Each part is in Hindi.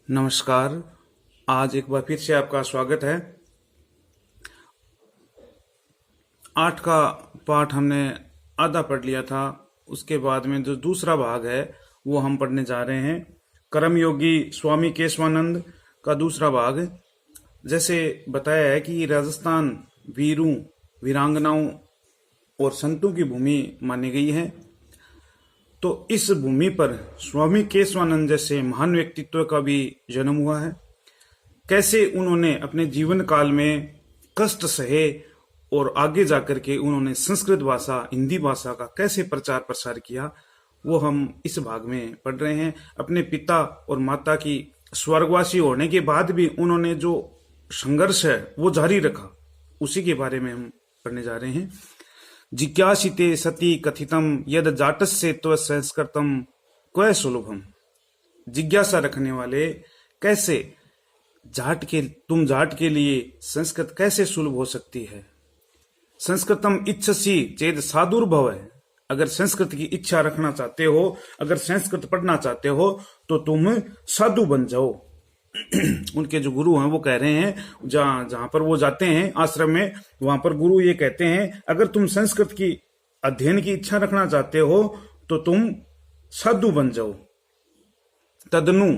नमस्कार। आज एक बार फिर से आपका स्वागत है। 8 का पाठ हमने आधा पढ़ लिया था। उसके बाद में जो दूसरा भाग है वो हम पढ़ने जा रहे हैं। कर्मयोगी स्वामी केशवानंद का दूसरा भाग। जैसे बताया है कि राजस्थान वीरों, वीरांगनाओं और संतों की भूमि मानी गई है। तो इस भूमि पर स्वामी केशवानंद जैसे महान व्यक्तित्व का भी जन्म हुआ है। कैसे उन्होंने अपने जीवन काल में कष्ट सहे और आगे जाकर के उन्होंने संस्कृत भाषा, हिंदी भाषा का कैसे प्रचार प्रसार किया, वो हम इस भाग में पढ़ रहे हैं। अपने पिता और माता की स्वर्गवासी होने के बाद भी उन्होंने जो संघर्ष है वो जारी रखा, उसी के बारे में हम पढ़ने जा रहे हैं। जिज्ञासिते सती कथितम यद जाटस्य त्व संस्कृतम क्व सुलभम। जिज्ञासा रखने वाले, कैसे तुम जाट के लिए संस्कृत कैसे सुलभ हो सकती है। संस्कृतम इच्छसी चेद साधुर्भव है। अगर संस्कृत की इच्छा रखना चाहते हो, अगर संस्कृत पढ़ना चाहते हो तो तुम साधु बन जाओ। उनके जो गुरु हैं वो कह रहे हैं, जहां पर वो जाते हैं आश्रम में, वहां पर गुरु ये कहते हैं अगर तुम संस्कृत की अध्ययन की इच्छा रखना चाहते हो तो तुम साधु बन जाओ। तदनु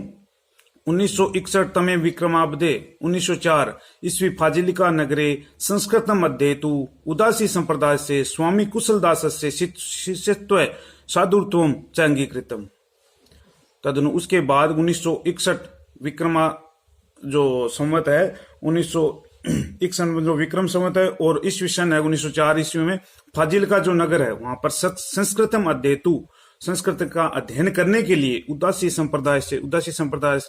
1961 तमे विक्रमाब्दे 1904 ईस्वी फाजिलिका नगरे संस्कृतम अध्येतु उदासी संप्रदाय से स्वामी कुशलदास से शिष्यत्व साधुत्वम च अंगीकृतम। तदनु उसके बाद 1961 विक्रमा जो संवत है 1961 जो विक्रम संवत है और ईस्वी सन है 1904 ईस्वी में फाजिल का जो नगर है वहां पर संस्कृतम अध्येतु, संस्कृत का अध्ययन करने के लिए उदासी संप्रदाय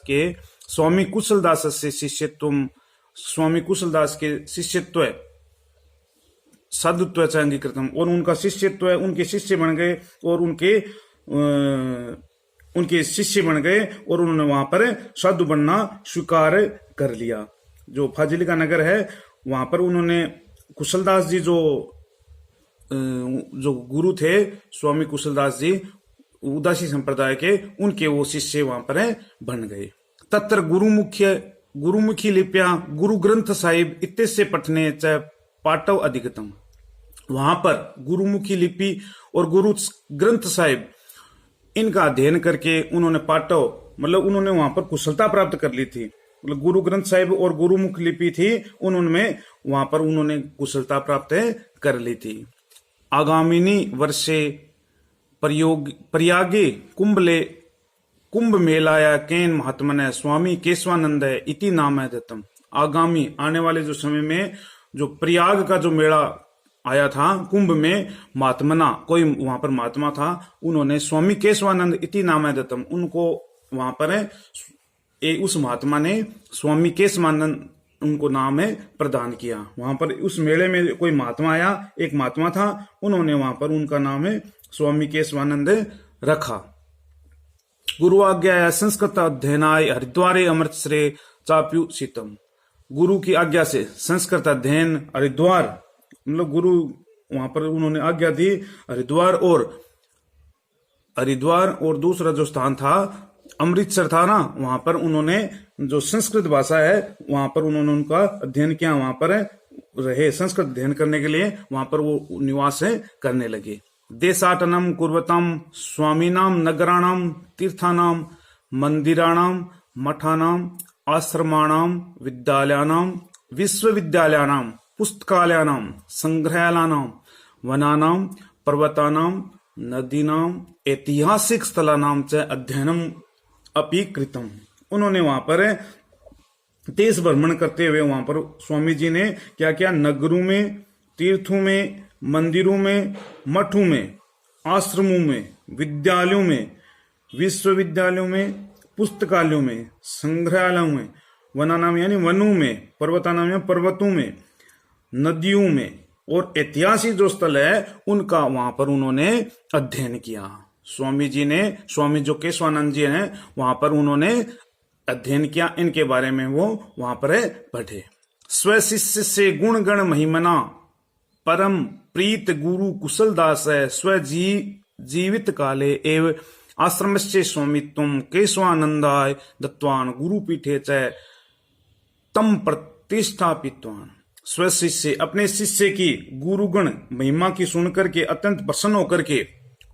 के स्वामी कुशलदास से शिष्यत्व, स्वामी कुशलदास के शिष्यत्व साधुत्व च अंगीकृतम, और उनका शिष्यत्व है, उनके शिष्य बन गए और उनके शिष्य बन गए और उन्होंने वहां पर साधु बनना स्वीकार कर लिया। जो फाजिल का नगर है वहां पर उन्होंने कुशलदास जी जो गुरु थे, स्वामी कुशलदास जी उदासी संप्रदाय के, उनके वो शिष्य वहां पर बन गए। तत्र गुरुमुखी लिपियां गुरु ग्रंथ साहिब इत्यादि पठने च पाटव अधिगतम। वहां पर गुरुमुखी लिपि और गुरु ग्रंथ साहिब इनका अध्ययन करके उन्होंने पाटव, मतलब उन्होंने वहां पर कुशलता प्राप्त कर ली थी। मतलब गुरु ग्रंथ साहिब और गुरुमुख लिपि थी, उन्होंने वहां पर उन्होंने कुशलता प्राप्त कर ली थी। आगामिनी वर्षे प्रयागे कुंभ मेलाया केन महात्मने स्वामी केशवानंद इति नाम है दत्तम। आगामी आने वाले जो समय में जो प्रयाग का जो मेला आया था कुंभ में, महात्मना कोई वहां पर महात्मा था, उन्होंने स्वामी केशवानंद इति नाम है दत्तम, उनको वहां पर उस महात्मा ने स्वामी केशवानंद उनको नाम प्रदान किया। वहां पर उस मेले में कोई महात्मा आया, एक महात्मा था, उन्होंने वहां पर उनका नाम स्वामी केशवानंद रखा। गुरु आज्ञा संस्कृत अध्ययनाय हरिद्वारे अमृतसरे चाप्यु शीतम। गुरु की आज्ञा से संस्कृत अध्ययन हरिद्वार, मतलब गुरु वहां पर उन्होंने आज्ञा दी हरिद्वार और दूसरा जो स्थान था अमृतसर था ना, वहां पर उन्होंने जो संस्कृत भाषा है वहां पर उन्होंने उनका अध्ययन किया। वहां पर रहे संस्कृत अध्ययन करने के लिए, वहां पर वो निवास करने लगे। देशाटनम कुर्वतम स्वामीनाम नगराणाम तीर्थानाम मंदिराणाम मठानाम आश्रमाणाम विद्यालयानाम विश्वविद्यालयानाम पुस्तकालयानाम संग्रहालयानाम वनानाम पर्वतानाम नदीनाम ऐतिहासिक स्थलानाम च अध्ययनम अपि कृतम। उन्होंने वहां पर देश भ्रमण करते हुए वहां पर स्वामी जी ने क्या क्या, नगरों में, तीर्थों में, मंदिरों में, मठों में, आश्रमों में, विद्यालयों में, विश्वविद्यालयों में, पुस्तकालयों में, संग्रहालयों में, वनानाम यानी वनों में, पर्वतानाम या पर्वतों में, नदियों में, और ऐतिहासिक जो स्थल है उनका वहां पर उन्होंने अध्ययन किया। स्वामी जो केशवानंद जी हैं वहां पर उन्होंने अध्ययन किया, इनके बारे में वो वहां पर पढ़े। स्व शिष्य से गुण गण महिमना परम प्रीत गुरु कुशलदास है स्व जीवित काले एवं आश्रमस्य स्वामित्वं केशवानंदाय दत्तवान गुरुपीठे च तम प्रतिष्ठापितवान। स्वशिष्य अपने शिष्य की गुरुगण महिमा की सुनकर के अत्यंत प्रसन्न होकर के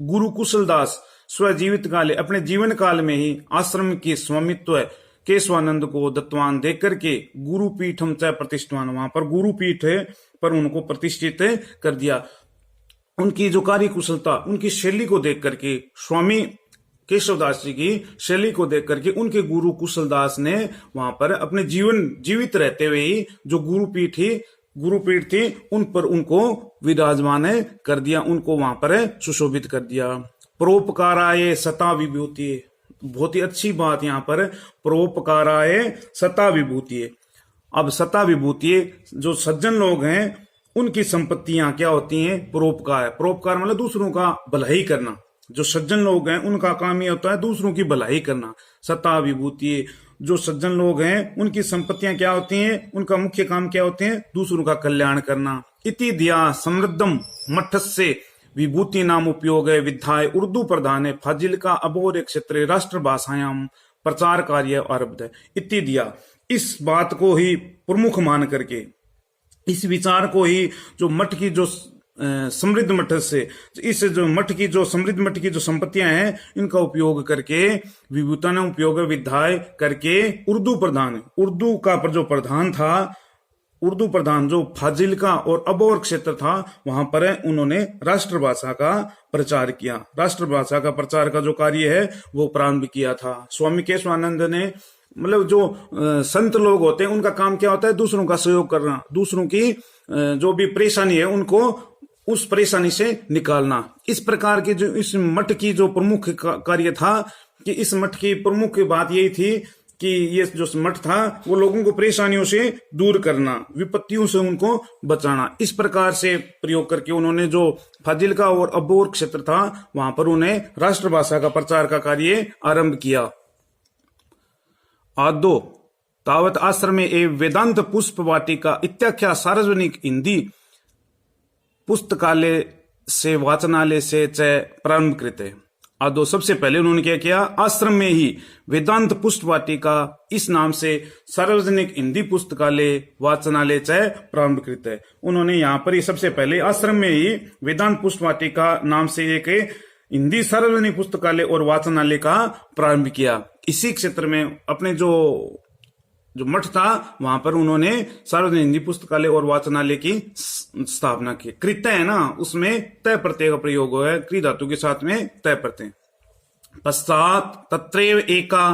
गुरु कुशलदास स्वजीवित काले अपने जीवन काल में ही आश्रम की स्वामित्व केशवानंद को दत्तवान देकर के गुरुपीठम च प्रतिष्ठान, वहां पर गुरुपीठ पर उनको प्रतिष्ठित कर दिया। उनकी जो कार्य कुशलता, उनकी शैली को देख करके, स्वामी केशवदास जी की शैली को देख करके उनके गुरु कुशलदास ने वहां पर अपने जीवित रहते हुए ही जो गुरुपीठ थी उन पर उनको विराजमान कर दिया, उनको वहां पर सुशोभित कर दिया। परोपकाराय सता विभूति, बहुत ही अच्छी बात यहाँ पर, परोपकाराय सता विभूति। अब सता विभूति जो सज्जन लोग हैं उनकी संपत्तियां क्या होती हैं? परोपकार। परोपकार मतलब दूसरों का भलाई करना। जो सज्जन लोग हैं उनका काम ये होता है दूसरों की भलाई करना। सता विभूति, जो सज्जन लोग हैं उनकी संपत्तियां क्या होती हैं? उनका मुख्य काम क्या होते हैं? दूसरों का कल्याण करना। इति दिया समृद्धम मठस्य विभूति नाम उपयोग है विधाय उर्दू प्रधान है फाजिल्का अबोर क्षेत्र राष्ट्र भाषायाम प्रचार कार्य आरब्ध है। इति दिया, इस बात को ही प्रमुख मान करके, इस विचार को ही जो मठ की जो समृद्ध मठ से, इस जो मठ की जो समृद्ध मठ की जो संपत्तियां हैं इनका उपयोग करके विभूता ने उपयोग विधाय करके उर्दू प्रधान, उर्दू का पर जो प्रधान था, उर्दू प्रधान जो फाजिल्का और अबोर क्षेत्र था वहां पर उन्होंने राष्ट्रभाषा का प्रचार किया। राष्ट्रभाषा का प्रचार का जो कार्य है वो प्रारंभ किया था। स्वामी केशवानंद ने, मतलब जो संत लोग होते हैं उनका काम क्या होता है? दूसरों का सहयोग करना, दूसरों की जो भी परेशानी है उनको उस परेशानी से निकालना। इस प्रकार के जो इस मठ की जो प्रमुख कार्य था कि इस मठ की प्रमुख बात यही थी कि ये जो मठ था वो लोगों को परेशानियों से दूर करना, विपत्तियों से उनको बचाना। इस प्रकार से प्रयोग करके उन्होंने जो फाजिल्का और अबोर क्षेत्र था वहां पर उन्हें राष्ट्रभाषा का प्रचार का कार्य आरंभ किया। आदो तावत आश्रमे एवं वेदांत पुष्प वाटिका इत्याख्या सार्वजनिक हिंदी पुस्तकालय से वाचनालय से च प्रारंभ कृते। आदो सबसे पहले उन्होंने क्या किया? आश्रम में ही वेदांत पुष्प वाटिका इस नाम से सार्वजनिक हिंदी पुस्तकालय वाचनालय च प्रारंभ कृत है। उन्होंने यहाँ पर ही सबसे पहले आश्रम में ही वेदांत पुष्प वाटिका नाम से एक हिंदी सार्वजनिक पुस्तकालय और वाचनालय का प्रारंभ किया। इसी क्षेत्र में अपने जो मठ था वहां पर उन्होंने सार्वजनिक हिंदी पुस्तकालय और वाचनालय की स्थापना की। कृत्य है ना, उसमें तय प्रत्यय का प्रयोग हुआ है, क्री धातु के साथ में तय प्रत्यय। पश्चात तत्रैव एका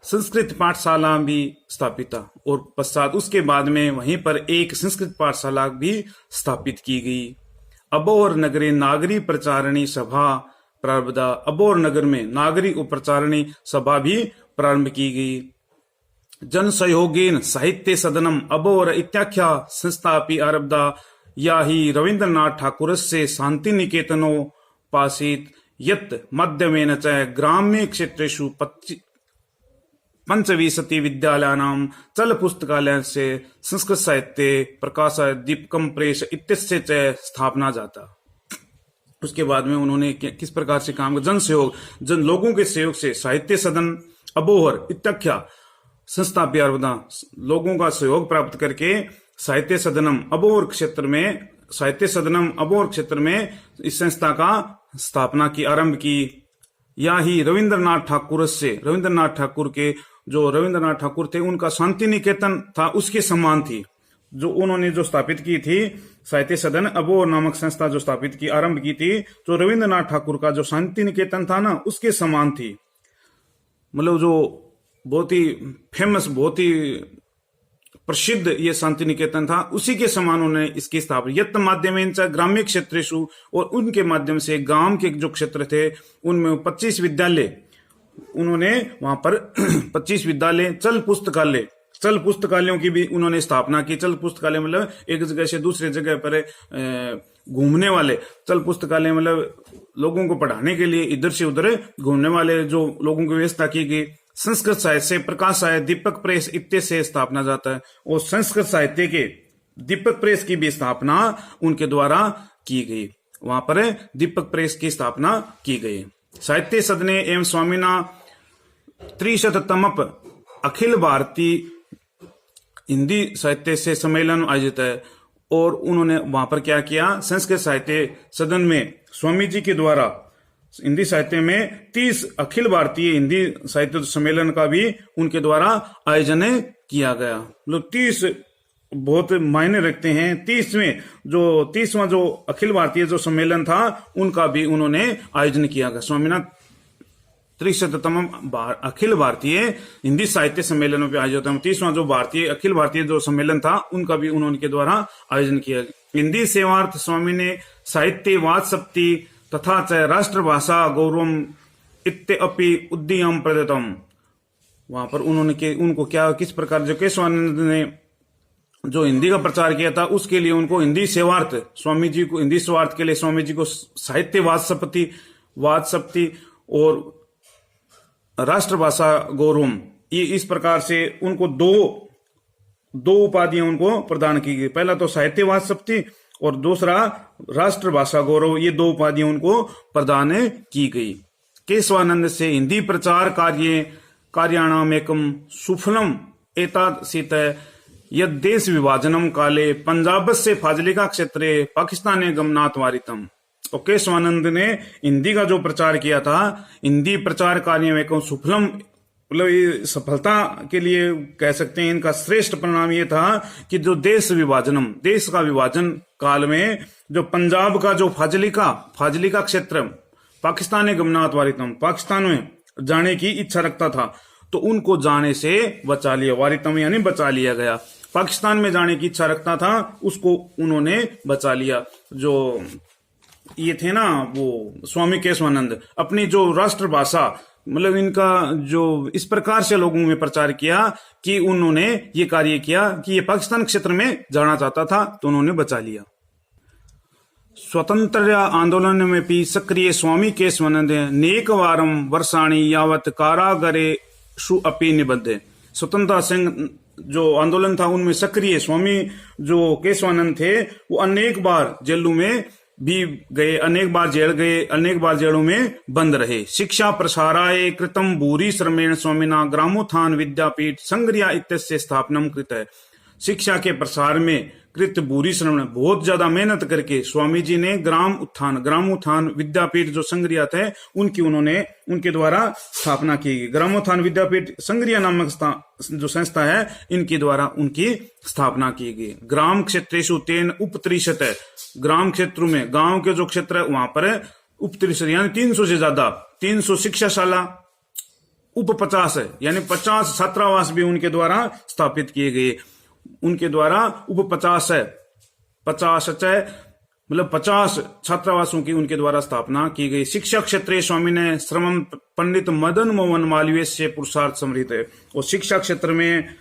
संस्कृत पाठशाला भी स्थापिता, और पश्चात उसके बाद में वहीं पर एक संस्कृत पाठशाला भी स्थापित की गई। अबोर नगरे नागरी प्रचारणी सभा प्रारब्धा, अबोर नगर में नागरी और प्रचारणी सभा भी प्रारंभ की गई। जन सहयोगेन साहित्य सदनम अबोर इत्याख्या संस्थापि आरब्धा, या ही रवीन्द्रनाथ ठाकुर से शांति निकेतनो पासित यत् माध्यमेन च ग्राम्य क्षेत्रेषु 25 विद्यालयानां चल पुस्तकालय से संस्कृत साहित्य प्रकाश दीपकम प्रेस इत्यस्य च स्थापना जाता। उसके बाद में उन्होंने किस प्रकार से काम किया? जन सहयोग, जन लोगों के सहयोग से साहित्य सदन अबोहर इत्याख्या संस्था प्यारवदा, लोगों का सहयोग प्राप्त करके साहित्य सदनम अबोहर क्षेत्र में, साहित्य सदनम अबोहर क्षेत्र में इस संस्था का स्थापना की, आरंभ की। या ही रविंद्रनाथ ठाकुर से, रविंद्रनाथ ठाकुर के, जो रविंद्रनाथ ठाकुर थे उनका शांति निकेतन था उसके समान थी। जो उन्होंने जो स्थापित की थी साहित्य सदन अबोहर नामक संस्था जो स्थापित की, आरंभ की थी, जो रविंद्रनाथ ठाकुर का जो शांति निकेतन था ना उसके समान थी। मतलब जो बहुत ही फेमस, बहुत ही प्रसिद्ध ये शांति निकेतन था, उसी के समान उन्होंने इसकी स्थापना। यत् माध्यमेन च ग्राम्य क्षेत्रेषु, और उनके माध्यम से गांव के जो क्षेत्र थे उनमें 25 विद्यालय, उन्होंने वहां पर 25 विद्यालय, चल पुस्तकालय, चल पुस्तकालयों की भी उन्होंने स्थापना की। चल पुस्तकालय मतलब एक जगह से दूसरे जगह पर घूमने वाले, चल पुस्तकालय मतलब लोगों को पढ़ाने के लिए इधर से उधर घूमने वाले जो लोगों की व्यवस्था की गई। संस्कृत साहित्य से प्रकाश साहित्य दीपक प्रेस इत्यादि से स्थापना जाता है, और संस्कृत साहित्य के दीपक प्रेस की भी स्थापना उनके द्वारा की गई। वहां पर दीपक प्रेस की स्थापना की गई। साहित्य सदने एवं स्वामीना 63तमप अखिल भारतीय हिंदी साहित्य से सम्मेलन आयोजित है। और उन्होंने वहां पर क्या किया, संस्कृत साहित्य सदन में स्वामी जी के द्वारा हिंदी साहित्य में 30 अखिल भारतीय हिंदी साहित्य सम्मेलन का भी उनके द्वारा आयोजन किया गया। मतलब 30 बहुत मायने रखते हैं। 30वां जो अखिल भारतीय जो सम्मेलन था उनका भी उन्होंने आयोजन किया गया। स्वामीनाथ 63तम अखिल भारतीय हिंदी साहित्य सम्मेलन में आयोजित है। 30वां जो अखिल भारतीय जो सम्मेलन था उनका भी उनके द्वारा आयोजन किया गया। हिंदी सेवार्थ स्वामी ने साहित्य वात्सप्ति तथा च राष्ट्रभाषा गौरवम इत्यपि उद्यम प्रदत्तम। वहां पर उन्होंने उनको क्या किस प्रकार जो केशवानंद ने जो हिंदी का प्रचार किया था उसके लिए उनको हिंदी सेवार्थ स्वामी जी को हिंदी स्वार्थ के लिए स्वामी जी को साहित्य वात्सप्ति और राष्ट्रभाषा गौरवम, ये इस प्रकार से उनको दो उपाधियां उनको प्रदान की गई। पहला तो साहित्य वात्सप्ति और दूसरा राष्ट्रभाषा गौरव, ये 2 उपाधियां उनको प्रदान की गई। केशवानंद से हिंदी प्रचार कार्याणाम एकम सुफलम एतादृशित यद देश विभाजनम काले पंजाब से फाजिलिका क्षेत्रे पाकिस्तान गमनाथ वारितम। और केशवानंद ने हिंदी का जो प्रचार किया था, हिंदी प्रचार कार्य में सुफलम, मतलब ये सफलता के लिए कह सकते हैं इनका श्रेष्ठ परिणाम ये था कि जो देश का विभाजन काल में जो पंजाब का जो फाजिलिका क्षेत्र पाकिस्तान गमनाथ वारितम, पाकिस्तान में जाने की इच्छा रखता था तो उनको जाने से बचा लिया। वारितम यानी बचा लिया गया। पाकिस्तान में जाने की इच्छा रखता था उसको उन्होंने बचा लिया। जो ये थे ना वो स्वामी केशवानंद, अपनी जो राष्ट्रभाषा मतलब इनका जो इस प्रकार से लोगों में प्रचार किया कि उन्होंने ये कार्य किया कि ये पाकिस्तान क्षेत्र में जाना चाहता था तो उन्होंने बचा लिया। स्वतंत्र आंदोलन में भी सक्रिय स्वामी केशवानंद नेकवारम वर्षाणी यावत कारागरे शु अपि निबद्ध। स्वतंत्रता संघ जो आंदोलन था उनमें सक्रिय स्वामी जो केशवानंद थे वो अनेक बार जेलों में भी गए, अनेक बार जेल गए, अनेक बार जेलों में बंद रहे। शिक्षा प्रसाराय कृतम भूरि श्रमेण स्वामिना ग्रामोत्थान विद्यापीठ संग्रिया इत्यस्य स्थापनम कृत है। शिक्षा के प्रसार में कृत भूरि श्रम, बहुत ज्यादा मेहनत करके स्वामी जी ने ग्रामोत्थान विद्यापीठ जो संग्रिया थे उनके द्वारा स्थापना की गई। ग्रामोत्थान विद्यापीठ संग्रिया नामक जो संस्था है इनके द्वारा उनकी स्थापना की गई। ग्राम क्षेत्रेषु तेन उपत्रिशत है। ग्राम क्षेत्रों में गांव के जो क्षेत्र है वहां पर उपत्रिशत यानी 300 से ज्यादा 300 शिक्षाशाला, उप 50 है यानी 50 छात्रावास भी उनके द्वारा स्थापित किए गए। उनके द्वारा उप 50 है, 50 मतलब 50 छात्रावासों की उनके द्वारा स्थापना की गई। शिक्षा क्षेत्र स्वामी ने श्रमम पंडित मदन मोहन मालवीय से पुरुषार्थ समृद्ध है। और शिक्षा क्षेत्र में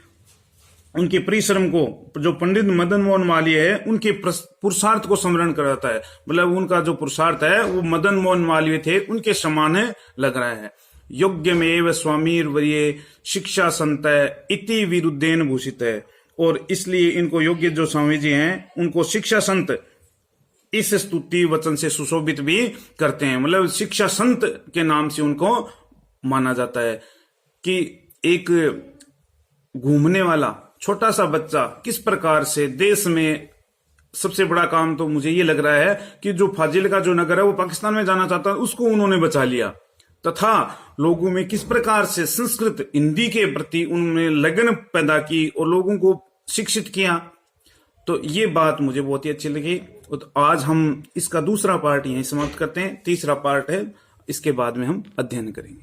उनके परिश्रम को जो पंडित मदन मोहन मालवीय है उनके पुरुषार्थ को स्मरण कराता है। मतलब उनका जो पुरुषार्थ है वो मदन मोहन मालवीय थे उनके समान लग रहा है। योग्यमेव स्वामीर वर्ये शिक्षा संत इति विरुद्धेन भूषित है। और इसलिए इनको योग्य जो स्वामी जी हैं उनको शिक्षा संत इस स्तुति वचन से सुशोभित भी करते हैं। मतलब शिक्षा संत के नाम से उनको माना जाता है कि एक घूमने वाला छोटा सा बच्चा किस प्रकार से देश में सबसे बड़ा काम तो मुझे ये लग रहा है कि जो फाजिल का जो नगर है वो पाकिस्तान में जाना चाहता है उसको उन्होंने बचा लिया, तथा लोगों में किस प्रकार से संस्कृत हिंदी के प्रति उन्होंने लगन पैदा की और लोगों को शिक्षित किया। तो ये बात मुझे बहुत ही अच्छी लगी। तो आज हम इसका दूसरा पार्ट यहीं समाप्त करते हैं। तीसरा पार्ट है, इसके बाद में हम अध्ययन करेंगे।